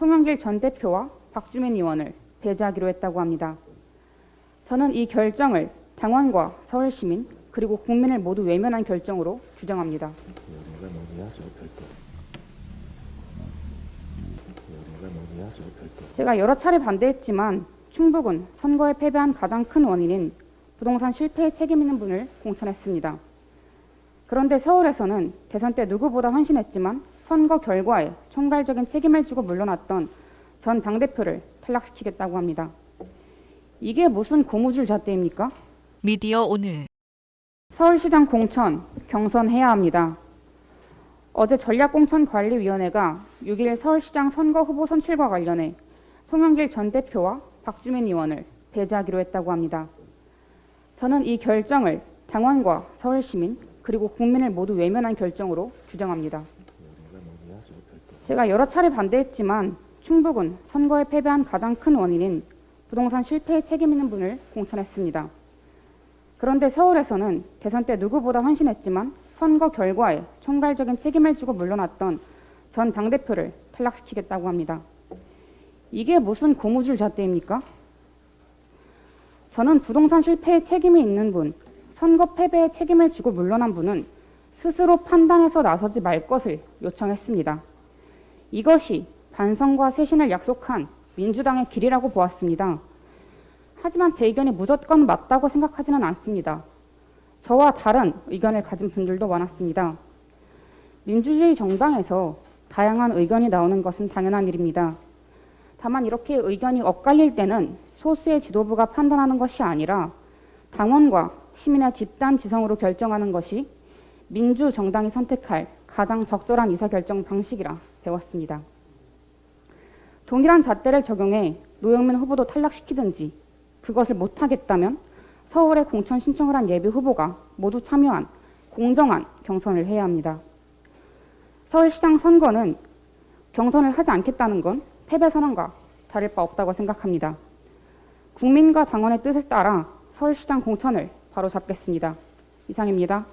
송영길 전 대표와 박주민 의원을 배제하기로 했다고 합니다. 저는 이 결정을 당원과 서울시민 그리고 국민을 모두 외면한 결정으로 규정합니다. 제가 여러 차례 반대했지만 충북은 선거에 패배한 가장 큰 원인인 부동산 실패에 책임 있는 분을 공천했습니다. 그런데 서울에서는 대선 때 누구보다 헌신했지만 선거 결과에 총괄적인 책임을 지고 물러났던 전 당대표를 탈락시키겠다고 합니다. 이게 무슨 고무줄 잣대입니까? 미디어 오늘 서울시장 공천 경선해야 합니다. 어제 전략공천관리위원회가 6일 서울시장 선거 후보 선출과 관련해 송영길 전 대표와 박주민 의원을 배제하기로 했다고 합니다. 저는 이 결정을 당원과 서울시민 그리고 국민을 모두 외면한 결정으로 규정합니다. 제가 여러 차례 반대했지만 충북은 선거에 패배한 가장 큰 원인인 부동산 실패에 책임 있는 분을 공천했습니다. 그런데 서울에서는 대선 때 누구보다 헌신했지만 선거 결과에 총괄적인 책임을 지고 물러났던 전 당대표를 탈락시키겠다고 합니다. 이게 무슨 고무줄 잣대입니까? 저는 부동산 실패에 책임이 있는 분, 선거 패배에 책임을 지고 물러난 분은 스스로 판단해서 나서지 말 것을 요청했습니다. 이것이 반성과 쇄신을 약속한 민주당의 길이라고 보았습니다. 하지만 제 의견이 무조건 맞다고 생각하지는 않습니다. 저와 다른 의견을 가진 분들도 많았습니다. 민주주의 정당에서 다양한 의견이 나오는 것은 당연한 일입니다. 다만 이렇게 의견이 엇갈릴 때는 소수의 지도부가 판단하는 것이 아니라 당원과 시민의 집단 지성으로 결정하는 것이 민주정당이 선택할 가장 적절한 의사결정 방식이라 배웠습니다. 동일한 잣대를 적용해 노영민 후보도 탈락시키든지 그것을 못하겠다면 서울에 공천 신청을 한 예비 후보가 모두 참여한 공정한 경선을 해야 합니다. 서울시장 선거는 경선을 하지 않겠다는 건 패배 선언과 다를 바 없다고 생각합니다. 국민과 당원의 뜻에 따라 서울시장 공천을 바로 잡겠습니다. 이상입니다.